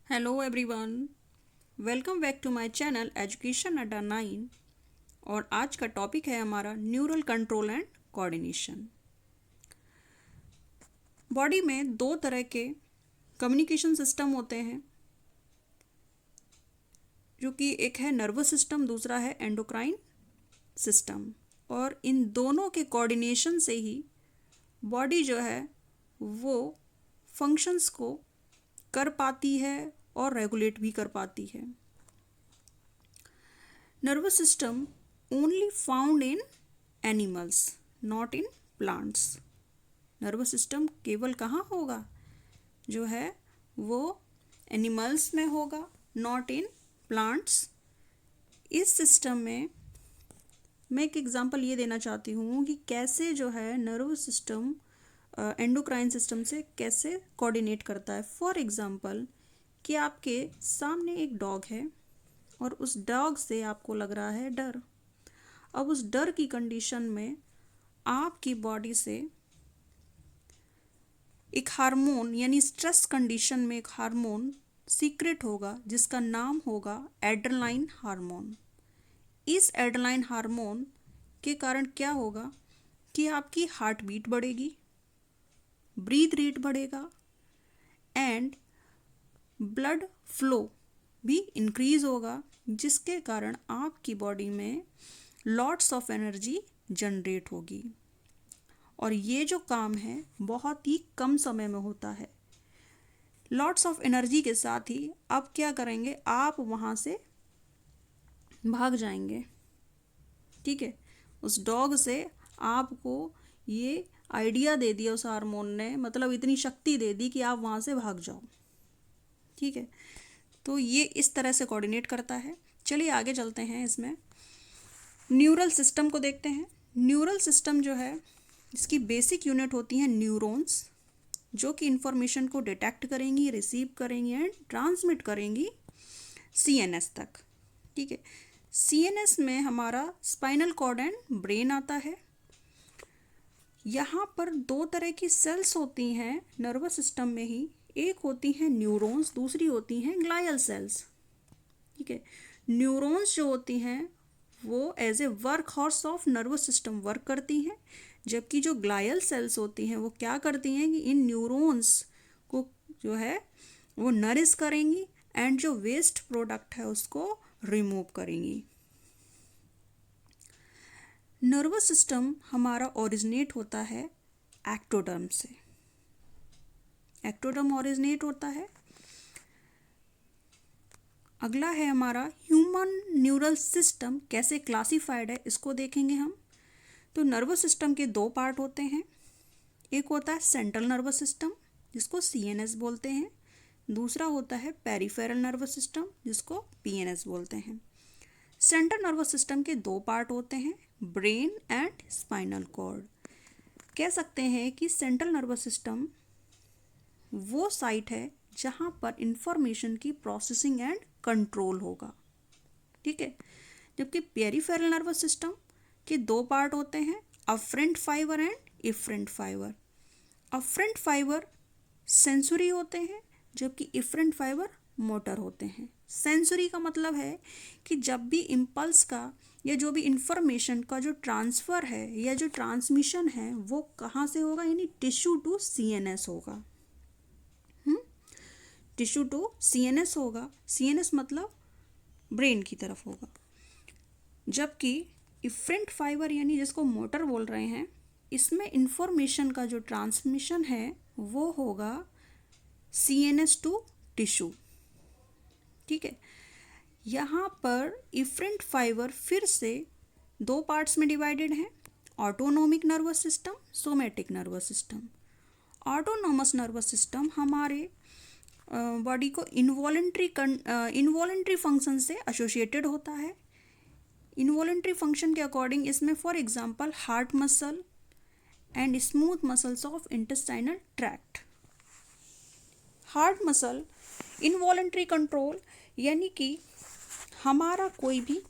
Hello everyone, welcome back to my channel education Adda 9। और आज का टॉपिक है हमारा neural control and coordination. Body में दो तरह के कम्युनिकेशन सिस्टम होते हैं, जो कि एक है नर्वस सिस्टम, दूसरा है एंडोक्राइन सिस्टम। और इन दोनों के कोऑर्डिनेशन से ही बॉडी जो है वो फंक्शंस को कर पाती है और रेगुलेट भी कर पाती है। Nervous system only found in animals, not in plants. Nervous system केवल कहाँ होगा, जो है वो एनिमल्स में होगा, नॉट इन प्लांट्स। इस सिस्टम में मैं एक एग्जांपल ये देना चाहती हूँ कि कैसे जो है नर्वस सिस्टम एंडोक्राइन सिस्टम से कैसे कोऑर्डिनेट करता है। फॉर एग्जांपल कि आपके सामने एक डॉग है और उस डॉग से आपको लग रहा है डर। अब उस डर की कंडीशन में आपकी बॉडी से एक हार्मोन यानी स्ट्रेस कंडीशन में एक हार्मोन सीक्रेट होगा जिसका नाम होगा एड्रेनालाइन हार्मोन। इस एड्रेनालाइन हार्मोन के कारण क्या होगा कि आपकी हार्ट बीट बढ़ेगी, ब्रीथ रेट बढ़ेगा एंड ब्लड फ्लो भी इंक्रीज होगा, जिसके कारण आपकी बॉडी में लॉट्स ऑफ एनर्जी जनरेट होगी। और ये जो काम है बहुत ही कम समय में होता है। लॉट्स ऑफ एनर्जी के साथ ही आप क्या करेंगे, आप वहाँ से भाग जाएंगे। ठीक है, उस डॉग से आपको ये आइडिया दे दिया उस हार्मोन ने, मतलब इतनी शक्ति दे दी कि आप वहाँ से भाग जाओ। ठीक है, तो ये इस तरह से कोऑर्डिनेट करता है। चलिए आगे चलते हैं, इसमें न्यूरल सिस्टम को देखते हैं। न्यूरल सिस्टम जो है इसकी बेसिक यूनिट होती हैं न्यूरॉन्स, जो कि इंफॉर्मेशन को डिटेक्ट करेंगी, रिसीव करेंगी एंड ट्रांसमिट करेंगी सीएनएस तक। ठीक है, सीएनएस में हमारा स्पाइनल कॉर्ड एंड ब्रेन आता है। यहाँ पर दो तरह की सेल्स होती हैं नर्वस सिस्टम में ही, एक होती हैं न्यूरॉन्स, दूसरी होती हैं ग्लाइयल सेल्स। ठीक है, न्यूरॉन्स जो होती हैं वो as a workhorse of nervous system work करती हैं, जबकि जो ग्लाइयल सेल्स होती हैं वो क्या करती हैं कि इन न्यूरॉन्स को जो है वो नरिश करेंगी एंड जो वेस्ट प्रोडक्ट है उसको रिमूव करेंगी। नर्वस सिस्टम हमारा ओरिजिनेट होता है एक्टोडर्म से। एक्टोडर्म ओरिजिनेट होता है। अगला है हमारा ह्यूमन न्यूरल सिस्टम कैसे क्लासिफाइड है, इसको देखेंगे हम। तो नर्वस सिस्टम के दो पार्ट होते हैं। एक होता है सेंट्रल नर्वस सिस्टम, जिसको सीएनएस बोलते हैं। दूसरा होता है पेरिफेरल नर्वस सिस्टम, जिसको पीएनएस बोलते हैं। सेंट्रल नर्वस सिस्टम के दो पार्ट होते हैं, ब्रेन एंड स्पाइनल कॉर्ड। कह सकते हैं कि सेंट्रल नर्वस सिस्टम वो साइट है जहाँ पर इंफॉर्मेशन की प्रोसेसिंग एंड कंट्रोल होगा। ठीक है, जबकि पेरिफेरल नर्वस सिस्टम के दो पार्ट होते हैं, afferent fibre and efferent fibre. Afferent fibre sensory होते हैं, जबकि इफरेंट फाइबर मोटर होते हैं। सेंसरी का मतलब है कि जब भी इम्पल्स का या जो भी इंफॉर्मेशन का जो ट्रांसफ़र है या जो ट्रांसमिशन है वो कहाँ से होगा, यानी टिश्यू टू सीएनएस होगा। टिश्यू टू सीएनएस होगा, सीएनएस मतलब ब्रेन की तरफ होगा। जबकि इफरेंट फाइबर यानी जिसको मोटर बोल रहे हैं, इसमें इंफॉर्मेशन का जो ट्रांसमिशन है वो होगा सीएनएस टू टिश्यू। ठीक है, यहाँ पर इफरेंट फाइबर फिर से दो पार्ट्स में डिवाइडेड हैं, autonomic nervous system, somatic nervous system. Autonomous nervous system हमारे बॉडी को इनवॉलेंट्री फंक्शन से एसोसिएटेड होता है। इनवॉलेंट्री फंक्शन के अकॉर्डिंग इसमें for example heart muscle and smooth muscles of intestinal tract. Heart muscle involuntary control, यानी कि हमारा कोई भी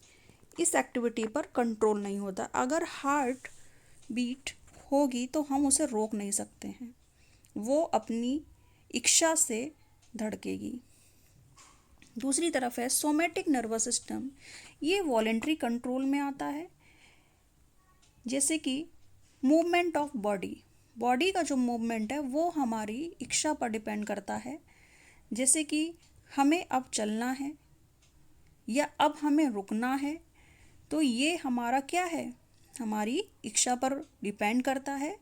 इस एक्टिविटी पर कंट्रोल नहीं होता। अगर हार्ट बीट होगी तो हम उसे रोक नहीं सकते हैं, वो अपनी इच्छा से धड़केगी। दूसरी तरफ है सोमैटिक नर्वस सिस्टम, ये वॉलेंट्री कंट्रोल में आता है। जैसे कि मूवमेंट ऑफ बॉडी, बॉडी का जो मूवमेंट है वो हमारी इच्छा पर डिपेंड करता है। जैसे कि हमें अब चलना है या अब हमें रुकना है, तो ये हमारा क्या है, हमारी इच्छा पर डिपेंड करता है।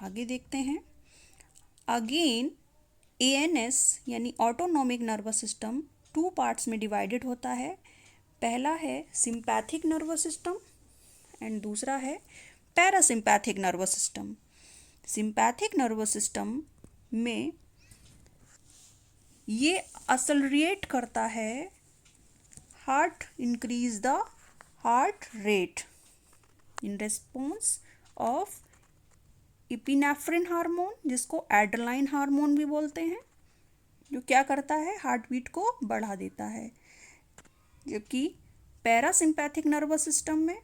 आगे देखते हैं। अगेन एएनएस यानी ऑटोनॉमिक नर्वस सिस्टम 2 पार्ट्स में डिवाइडेड होता है। पहला है सिंपैथिक नर्वस सिस्टम एंड दूसरा है parasympathetic nervous system. Sympathetic nervous system में ये असलरेट करता है heart, increase the heart rate in response of epinephrine hormone, जिसको एड्रेनालाइन हार्मोन भी बोलते हैं, जो क्या करता है, हार्ट बीट को बढ़ा देता है। जबकि पैरासिम्पैथिक नर्वस सिस्टम में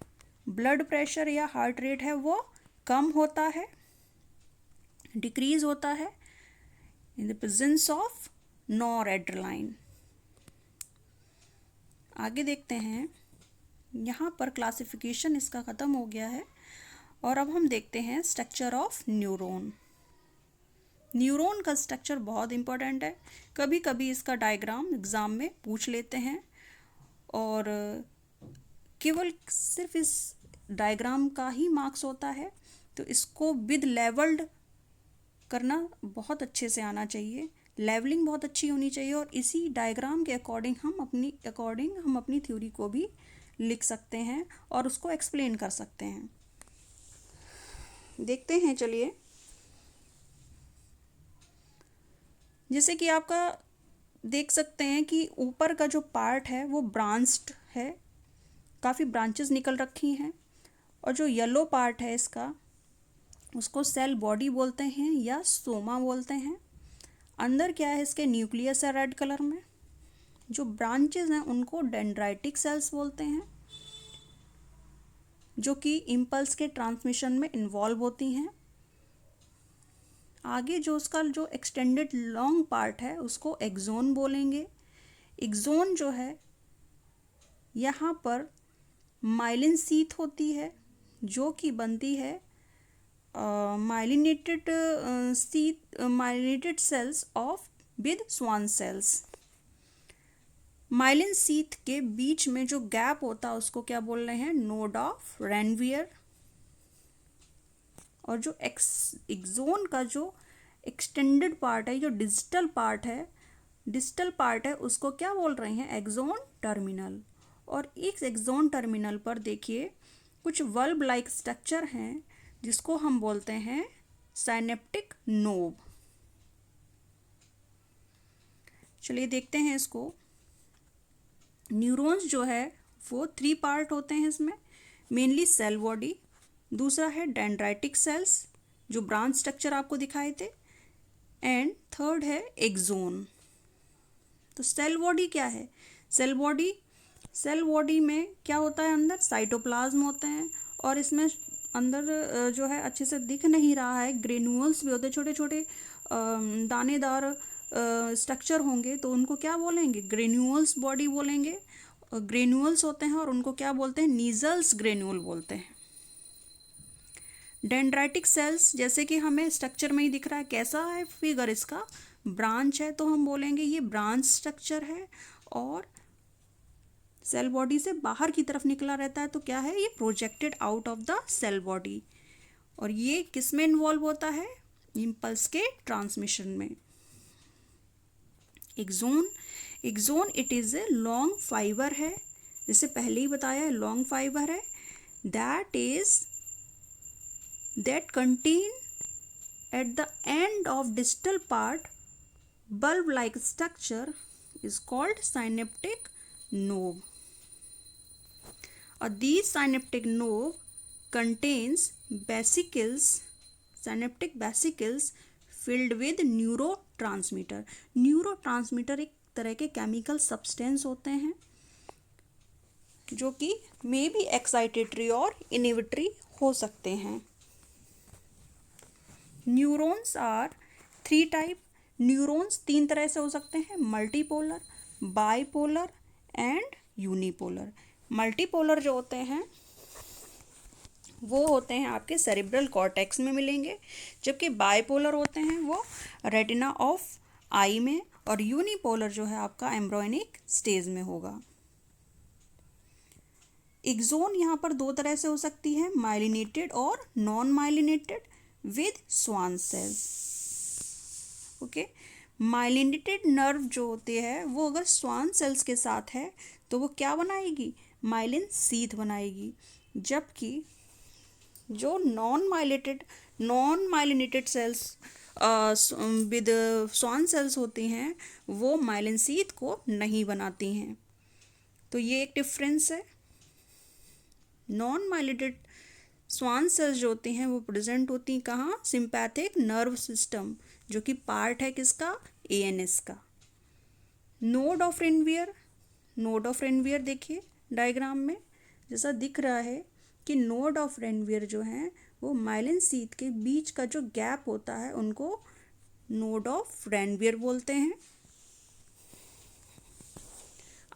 ब्लड प्रेशर या हार्ट रेट है वो कम होता है, डिक्रीज होता है इन द प्रेजेंस ऑफ नॉरएड्रेनालाइन। आगे देखते हैं। यहाँ पर क्लासिफिकेशन इसका ख़त्म हो गया है और अब हम देखते हैं स्ट्रक्चर ऑफ न्यूरॉन। न्यूरॉन का स्ट्रक्चर बहुत इंपॉर्टेंट है, कभी कभी इसका डायग्राम एग्ज़ाम में पूछ लेते हैं और केवल सिर्फ इस डायग्राम का ही मार्क्स होता है, तो इसको विद लेवल्ड करना बहुत अच्छे से आना चाहिए, लेवलिंग बहुत अच्छी होनी चाहिए और इसी डायग्राम के अकॉर्डिंग हम अपनी थ्योरी को भी लिख सकते हैं और उसको एक्सप्लेन कर सकते हैं। देखते हैं, चलिए। जैसे कि आपका देख सकते हैं कि ऊपर का जो पार्ट है वो ब्रांच्ड है, काफ़ी ब्रांचेस निकल रखी हैं, और जो येलो पार्ट है इसका उसको सेल बॉडी बोलते हैं या सोमा बोलते हैं। अंदर क्या है, इसके न्यूक्लियस है रेड कलर में। जो ब्रांचेस हैं उनको डेंड्राइटिक सेल्स बोलते हैं, जो कि इम्पल्स के ट्रांसमिशन में इन्वॉल्व होती हैं। आगे जो उसका जो एक्सटेंडेड लॉन्ग पार्ट है उसको एक्सोन बोलेंगे। एक्सोन जो है, यहाँ पर माइलिन शीथ होती है जो कि बनती है myelinated cells of with Schwann cells. Myelin sheath के बीच में जो गैप होता है उसको क्या बोल रहे हैं, नोड ऑफ रेनवियर। और जो एक्सोन का जो एक्सटेंडेड पार्ट है, जो डिजिटल पार्ट है उसको क्या बोल रहे हैं, एक्सोन टर्मिनल। और इस एक्सोन टर्मिनल पर देखिए कुछ वल्ब लाइक स्ट्रक्चर हैं जिसको हम बोलते हैं साइनेप्टिक नोब। चलिए देखते हैं इसको। न्यूरॉन्स जो है वो 3 पार्ट होते हैं इसमें, मेनली सेल बॉडी, दूसरा है डेंड्राइटिक सेल्स जो ब्रांच स्ट्रक्चर आपको दिखाए थे, एंड थर्ड है एक्सोन। तो सेल बॉडी क्या है, सेल बॉडी में क्या होता है, अंदर साइटोप्लाज्म होते हैं और इसमें अंदर जो है अच्छे से दिख नहीं रहा है, ग्रेन्यूल्स भी होते हैं, छोटे छोटे दानेदार स्ट्रक्चर होंगे, तो उनको क्या बोलेंगे, ग्रेन्यूल्स बॉडी बोलेंगे। ग्रेन्यूल्स होते हैं और उनको क्या बोलते हैं, नीजल्स ग्रेन्यूल बोलते हैं। डेंड्राइटिक सेल्स जैसे कि हमें स्ट्रक्चर में ही दिख रहा है, कैसा है फिगर इसका, ब्रांच है, तो हम बोलेंगे ये ब्रांच स्ट्रक्चर है, और सेल बॉडी से बाहर की तरफ निकला रहता है तो क्या है, ये projected out of the cell body. और ये किस में इन्वॉल्व होता है, इम्पल्स के ट्रांसमिशन में। Axon it is a long fibre है, जैसे पहले ही बताया है, लॉन्ग फाइबर है, that contain at the end of distal part bulb like structure is called synaptic node. These synaptic node contains synaptic vesicles filled with neurotransmitter. Neurotransmitter एक तरह के केमिकल सब्सटेंस होते हैं जो कि मे बी एक्साइटेटरी और inhibitory हो सकते हैं। न्यूरॉन्स आर 3 टाइप, न्यूरॉन्स तीन तरह से हो सकते हैं, multipolar, bipolar and unipolar. Multipolar जो होते हैं वो होते हैं आपके सेरिब्रल कॉर्टेक्स में मिलेंगे, जबकि बाइपोलर होते हैं वो रेटिना ऑफ आई में, और यूनिपोलर जो है आपका एम्ब्रियोनिक स्टेज में होगा। एक्सोन यहाँ पर दो तरह से हो सकती है, माइलिनेटेड और non myelinated with Schwann sales. Okay, myelinated nerve जो होते हैं वो अगर स्वान सेल्स के साथ है तो वो क्या बनाएगी, माइलिन सीथ बनाएगी, जबकि जो non myelinated cells with Schwann cells होती हैं वो माइलिन सीथ को नहीं बनाती हैं। तो ये एक डिफरेंस है। नॉन माइलिनेटेड स्वान सेल्स जो होती हैं वो प्रेजेंट होती हैं कहाँ, सिंपैथिक नर्व सिस्टम, जो कि पार्ट है किसका, एएनएस का। नोड ऑफ रेनवियर देखिए डायग्राम में जैसा दिख रहा है कि नोड ऑफ रेनवियर जो हैं वो माइलिन सीथ के बीच का जो गैप होता है उनको नोड ऑफ रेनवियर बोलते हैं।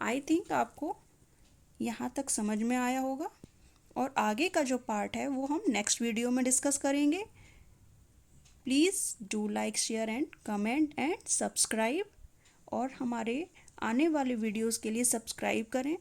आई थिंक आपको यहाँ तक समझ में आया होगा, और आगे का जो पार्ट है वो हम नेक्स्ट वीडियो में डिस्कस करेंगे। Please do like, share and comment and subscribe, और हमारे आने वाले वीडियोस के लिए सब्सक्राइब करें।